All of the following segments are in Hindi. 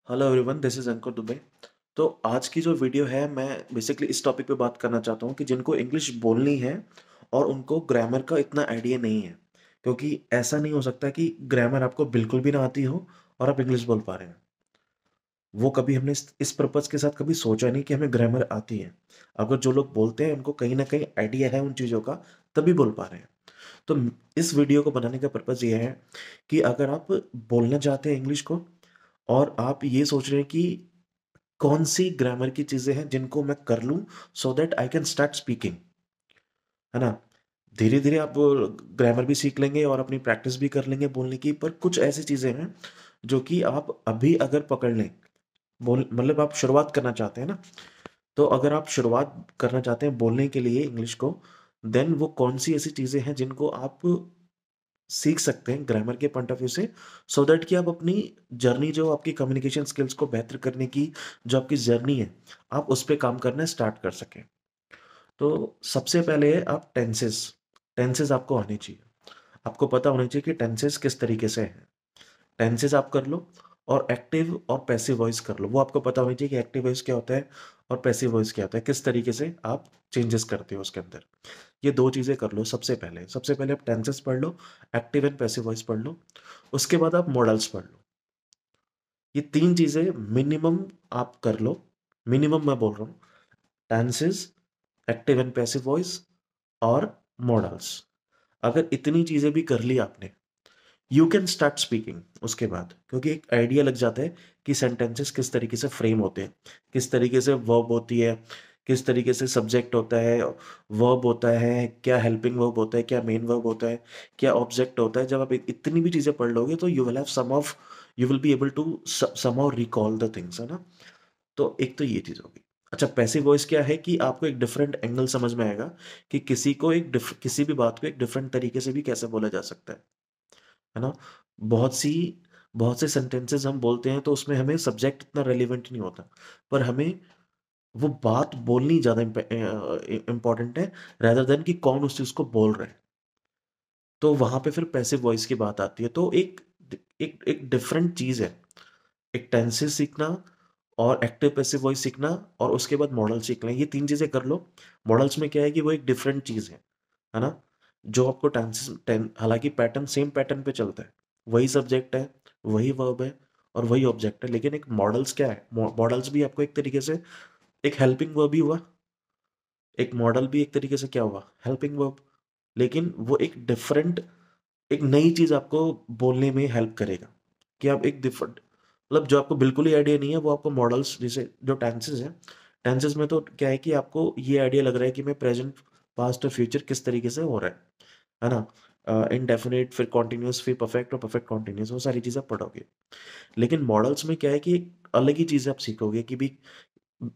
हेलो एवरीवन, दिस इज़ अंकुर दुबे। तो आज की जो वीडियो है, मैं बेसिकली इस टॉपिक पे बात करना चाहता हूँ कि जिनको इंग्लिश बोलनी है और उनको ग्रामर का इतना आइडिया नहीं है। क्योंकि ऐसा नहीं हो सकता कि ग्रामर आपको बिल्कुल भी ना आती हो और आप इंग्लिश बोल पा रहे हैं। वो कभी हमने इस पर्पज़ के साथ कभी सोचा नहीं कि हमें ग्रामर आती है। अगर जो लोग बोलते हैं उनको कहीं न कहीं आइडिया है उन चीज़ों का, तभी बोल पा रहे हैं। तो इस वीडियो को बनाने का पर्पज़ ये है कि अगर आप बोलना चाहते हैं इंग्लिश को और आप ये सोच रहे हैं कि कौन सी ग्रामर की चीजें हैं जिनको मैं कर लूं so that I can start speaking, है ना। धीरे धीरे आप ग्रामर भी सीख लेंगे और अपनी प्रैक्टिस भी कर लेंगे बोलने की, पर कुछ ऐसी चीजें हैं जो कि आप अभी अगर पकड़ लें, बोल मतलब आप शुरुआत करना चाहते हैं ना, तो अगर आप शुरुआत करना चाहते हैं बोलने के लिए इंग्लिश को, देन वो कौन सी ऐसी चीजें हैं जिनको आप सीख सकते हैं ग्रामर के पॉइंट ऑफ व्यू से, सो दैट कि आप अपनी जर्नी, जो आपकी कम्युनिकेशन स्किल्स को बेहतर करने की जो आपकी जर्नी है, आप उस पे काम करना स्टार्ट कर सकें। तो सबसे पहले आप टेंसेस टेंसेस आपको आनी चाहिए। आपको पता होना चाहिए कि टेंसेस किस तरीके से हैं। टेंसेस आप कर लो और एक्टिव और पैसिव वॉइस कर लो। वो आपको पता होना चाहिए कि एक्टिव वॉइस क्या होता है और पैसिव वॉइस क्या होता है, किस तरीके से आप चेंजेस करते हो उसके अंदर। ये दो चीज़ें कर लो। सबसे पहले आप टेंसेस पढ़ लो, एक्टिव एंड पैसिव वॉइस पढ़ लो। उसके बाद आप मॉडल्स पढ़ लो। ये तीन चीज़ें मिनिमम आप कर लो। मिनिमम मैं बोल रहा हूँ, tenses, active and passive voice और मॉडल्स। अगर इतनी चीज़ें भी कर ली आपने, यू कैन स्टार्ट स्पीकिंग उसके बाद, क्योंकि एक आइडिया लग जाता है कि सेंटेंसेस किस तरीके से फ्रेम होते हैं, किस तरीके से वर्ब होती है, किस तरीके से सब्जेक्ट होता है, वर्ब होता है, क्या हेल्पिंग वर्ब होता है, क्या मेन वर्ब होता है, क्या ऑब्जेक्ट होता है। जब आप इतनी भी चीज़ें पढ़ लोगे तो you will be able to somehow recall the things, है ना। तो एक तो ये चीज़ होगी। अच्छा, पैसिव वॉइस क्या है कि आपको एक डिफरेंट एंगल समझ में आएगा कि किसी भी बात को एक डिफरेंट तरीके से भी कैसे बोला जा सकता है ना। बहुत सी बहुत से सेंटेंसेस हम बोलते हैं तो उसमें हमें सब्जेक्ट इतना रेलिवेंट नहीं होता, पर हमें वो बात बोलनी ज़्यादा इम्पोर्टेंट है, rather देन कि कौन उस चीज़ को बोल रहा है। तो वहाँ पे फिर पैसिव वॉइस की बात आती है। तो एक एक एक डिफरेंट चीज़ है, एक टेंसेस सीखना और एक्टिव पैसिव वॉइस सीखना, और उसके बाद मॉडल सीख लें। ये 3 चीज़ें कर लो। मॉडल्स में क्या है कि वो एक डिफरेंट चीज़ है ना? जो आपको टेंसेस टेन हालाँकि पैटर्न सेम पैटर्न पे चलता है। वही सब्जेक्ट है, वही वर्ब है और वही ऑब्जेक्ट है, लेकिन एक मॉडल्स क्या है? मॉडल्स भी आपको एक तरीके से एक हेल्पिंग वर्ब ही हुआ, एक मॉडल भी एक तरीके से क्या हुआ? Helping verb. लेकिन वो एक नई चीज़ आपको बोलने में हेल्प करेगा कि आप एक डिफरेंट, मतलब जो आपको बिल्कुल ही आइडिया नहीं है वो आपको मॉडल्स, जैसे जो टेंसेस हैं, टेंसेस में तो क्या है कि आपको ये आइडिया लग रहा है कि मैं प्रेजेंट, पास्ट और फ्यूचर किस तरीके से हो रहा है ना। इनडेफिनिट, फिर कॉन्टिन्यूस, फिर परफेक्ट और परफेक्ट कॉन्टिन्यूस, वो सारी चीज़ें आप पढ़ोगे। लेकिन मॉडल्स में क्या है कि एक अलग ही चीज़ आप सीखोगे कि भी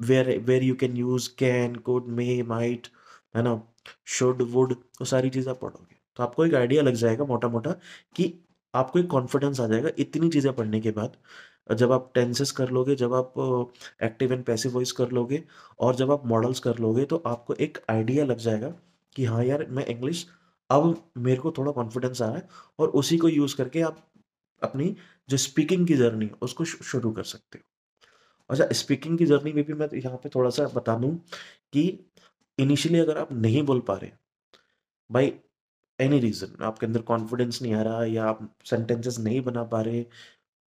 where you can use can, could, may, might, है ना, शुड, वुड, वो सारी चीज़ आप पढ़ोगे तो आपको एक आइडिया लग जाएगा मोटा मोटा, कि आपको एक कॉन्फिडेंस आ जाएगा इतनी चीज़ें पढ़ने के बाद। जब आप टेंसेस कर लोगे, जब आप एक्टिव एंड पैसिव वॉइस कर लोगे और जब आप मॉडल्स कर लोगे, तो आपको एक आइडिया लग जाएगा कि हाँ यार, मैं इंग्लिश, अब मेरे को थोड़ा कॉन्फिडेंस आ रहा है, और उसी को यूज़ करके आप अपनी जो स्पीकिंग की जर्नी है उसको शुरू कर सकते हो। अच्छा, स्पीकिंग की जर्नी में भी मैं यहाँ पे थोड़ा सा बता दूं कि इनिशियली अगर आप नहीं बोल पा रहे, बाई एनी रीजन, आपके अंदर कॉन्फिडेंस नहीं आ रहा या आप सेंटेंसेस नहीं बना पा रहे,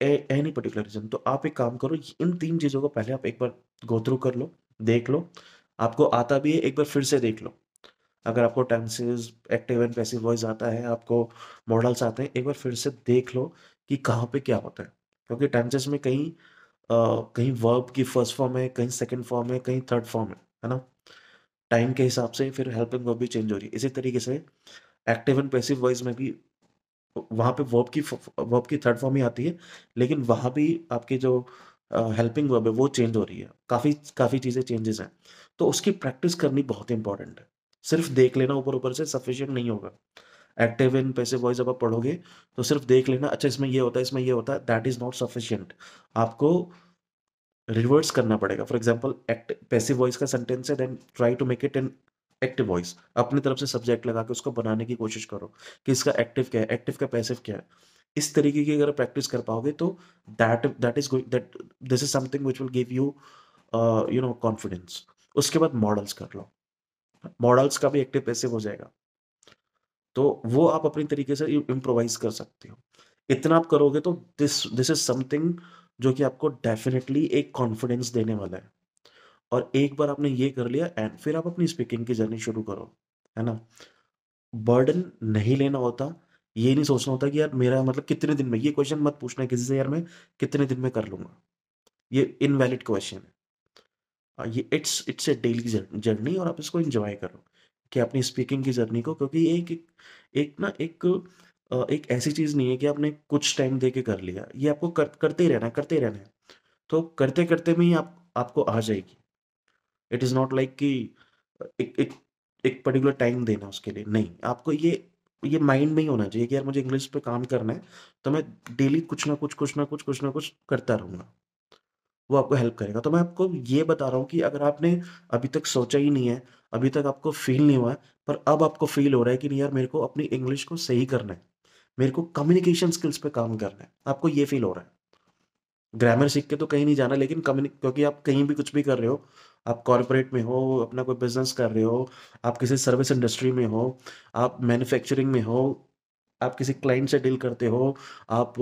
एनी पर्टिकुलर रीजन, तो आप एक काम करो, इन तीन चीज़ों को पहले आप एक बार गो थ्रू कर लो, देख लो। आपको आता भी है, एक बार फिर से देख लो। अगर आपको tenses, active and passive voice आता है, आपको मॉडल्स आते हैं, एक बार फिर से देख लो कि कहाँ पे क्या होता है। क्योंकि टेंसेस में कहीं वर्ब की फर्स्ट फॉर्म है, कहीं सेकंड फॉर्म है, कहीं थर्ड फॉर्म है ना। टाइम के हिसाब से फिर हेल्पिंग वर्ब भी चेंज हो रही है। इसी तरीके से एक्टिव एंड पैसिव वॉइस में भी वहाँ पे वर्ब की थर्ड फॉर्म ही आती है, लेकिन वहाँ भी आपकी जो हेल्पिंग वर्ब है वो चेंज हो रही है। काफ़ी काफ़ी चीज़ें चेंजेस हैं, तो उसकी प्रैक्टिस करनी बहुत इंपॉर्टेंट है। सिर्फ देख लेना ऊपर ऊपर से सफिशिएंट नहीं होगा। एक्टिव एंड पैसिव वॉइस जब आप पढ़ोगे तो सिर्फ देख लेना, अच्छा इसमें ये होता है, इसमें ये होता है, दैट इज नॉट सफिशिएंट। आपको रिवर्स करना पड़ेगा। For example, act passive voice का सेंटेंस है, then try to make it in active voice. अपनी तरफ से सब्जेक्ट लगा के उसको बनाने की कोशिश करो कि इसका एक्टिव क्या है, एक्टिव का पैसिव क्या है। इस तरीके की अगर प्रैक्टिस कर पाओगे तो that is going that this is something which will give you confidence. उसके बाद मॉडल्स कर लो, मॉडल्स का भी एक्टिव पैसिव हो जाएगा, तो वो आप अपनी तरीके से इम्प्रोवाइज कर सकते हो। इतना आप करोगे तो दिस दिस इज समथिंग जो कि आपको डेफिनेटली एक कॉन्फिडेंस देने वाला है। और एक बार आपने ये कर लिया एंड फिर आप अपनी स्पीकिंग की जर्नी शुरू करो, है ना। बर्डन नहीं लेना होता, ये नहीं सोचना होता कि यार मेरा मतलब कितने दिन में, ये क्वेश्चन मत पूछना है किसी से यार मैं कितने दिन में कर लूंगा, ये इनवैलिड क्वेश्चन है। ये इट्स ए डेली जर्नी और आप इसको एंजॉय करो कि अपनी स्पीकिंग की जर्नी को, क्योंकि ये एक ऐसी चीज नहीं है कि आपने कुछ टाइम दे के कर लिया, ये आपको करते ही रहना है, करते ही रहना है। तो करते करते में ही आपको आ जाएगी। इट इज नॉट लाइक कि एक एक एक पर्टिकुलर टाइम देना उसके लिए, नहीं, आपको ये माइंड में ही होना चाहिए कि यार मुझे इंग्लिश पे काम करना है, तो मैं डेली कुछ ना कुछ करता रहूंगा। वो आपको हेल्प करेगा। तो मैं आपको ये बता रहा हूँ कि अगर आपने अभी तक सोचा ही नहीं है, अभी तक आपको फील नहीं हुआ है, पर अब आपको फील हो रहा है कि नहीं यार मेरे को अपनी इंग्लिश को सही करना है, मेरे को कम्युनिकेशन स्किल्स पे काम करना है, आपको ये फील हो रहा है। ग्रामर सीख के तो कहीं नहीं जाना, लेकिन क्योंकि आप कहीं भी कुछ भी कर रहे हो, आप कॉर्पोरेट में हो, अपना कोई बिजनेस कर रहे हो, आप किसी सर्विस इंडस्ट्री में हो, आप मैन्युफैक्चरिंग में हो, आप किसी क्लाइंट से डील करते हो, आप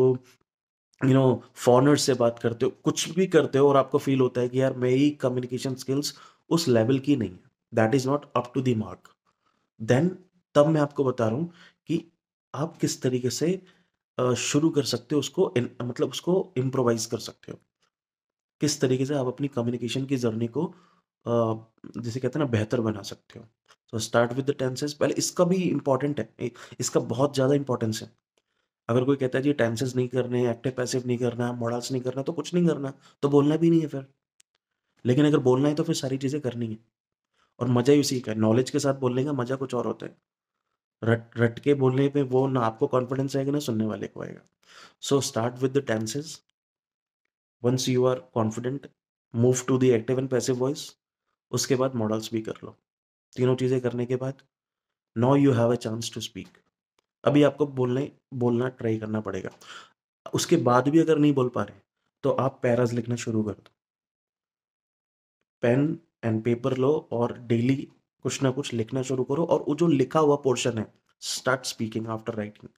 फॉरेनर्स से बात करते हो, कुछ भी करते हो और आपको फील होता है कि यार मेरी कम्युनिकेशन स्किल्स उस लेवल की नहीं है, that is not up to the mark, then तब मैं आपको बता रहा हूँ कि आप किस तरीके से शुरू कर सकते हो उसको, मतलब उसको इम्प्रोवाइज कर सकते हो, किस तरीके से आप अपनी कम्युनिकेशन की जर्नी को जिसे कहते हैं ना बेहतर बना सकते हो। तो स्टार्ट विद द टेंसेस, पहले इसका भी इंपॉर्टेंट है, इसका बहुत ज़्यादा इंपॉर्टेंस है। अगर कोई कहता है जी टेंसेस नहीं करने, एक्टिव पैसिव नहीं करना, मॉडल्स नहीं करना, तो कुछ नहीं करना, तो बोलना भी नहीं है फिर। लेकिन अगर बोलना है तो फिर सारी चीज़ें करनी है, और मज़ा ही उसी का है। नॉलेज के साथ बोलने का मज़ा कुछ और होता है। रट रट के बोलने पे वो ना आपको कॉन्फिडेंस आएगा ना सुनने वाले को आएगा। So start with the tenses, once you are confident move to the active and passive voice, उसके बाद मॉडल्स भी कर लो। तीनों चीज़ें करने के बाद now you have a chance to speak. अभी आपको बोलना ट्राई करना पड़ेगा। उसके बाद भी अगर नहीं बोल पा रहे, तो आप पैराज लिखना शुरू कर दो। पेन एंड पेपर लो और डेली कुछ ना कुछ लिखना शुरू करो, और वो जो लिखा हुआ पोर्शन है, स्टार्ट स्पीकिंग आफ्टर राइटिंग।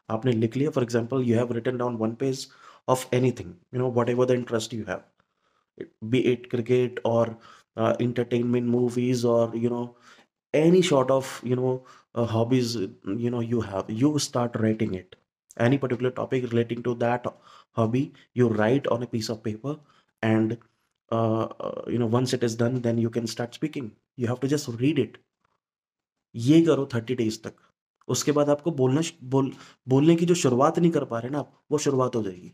आपने लिख लिया, for example you have written down one page of anything, whatever the interest you have, be it cricket or entertainment movies, or any sort of hobbies, you have, you start writing it. Any particular topic relating to that hobby, you write on a piece of paper, and once it is done, then you can start speaking. You have to just read it. ये करो 30 days तक। उसके बाद आपको बोलने की जो शुरुआत नहीं कर पा रहे ना आप, वो शुरुआत हो जाएगी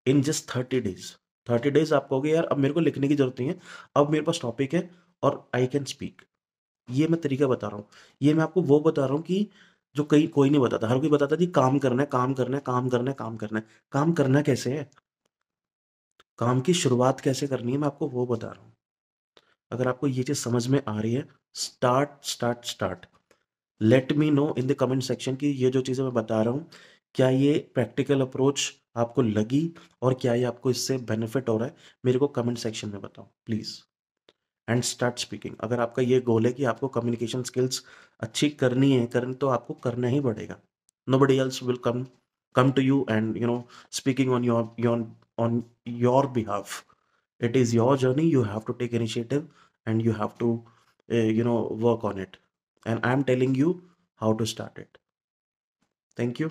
इन जस्ट 30 days। 30 days आप कहोगे यार अब मेरे को लिखने की जरूरत नहीं है, अब मेरे पास टॉपिक है और आई कैन स्पीक। ये मैं तरीका बता रहा हूँ। ये मैं आपको वो बता रहा हूँ कि जो कहीं कोई नहीं बताता। हर कोई बताता जी काम करना है, काम करना है, काम करना है, काम करना है। काम करना कैसे है, काम की शुरुआत कैसे करनी है, मैं आपको वो बता रहा हूँ। अगर आपको ये चीज़ समझ में आ रही है, start start start. Let me know in the comment section कि ये जो चीज़ें मैं बता रहा हूँ, क्या ये प्रैक्टिकल अप्रोच आपको लगी, और क्या ये आपको इससे बेनिफिट हो रहा है, मेरे को कमेंट सेक्शन में बताओ प्लीज़। And start speaking. अगर आपका ये गोल है कि आपको कम्युनिकेशन स्किल्स अच्छी करनी है, तो आपको करना ही पड़ेगा। Nobody else will come to you and speaking on your behalf. it is your journey, you have to take initiative, and you have to work on it, and I'm telling you how to start it. Thank you.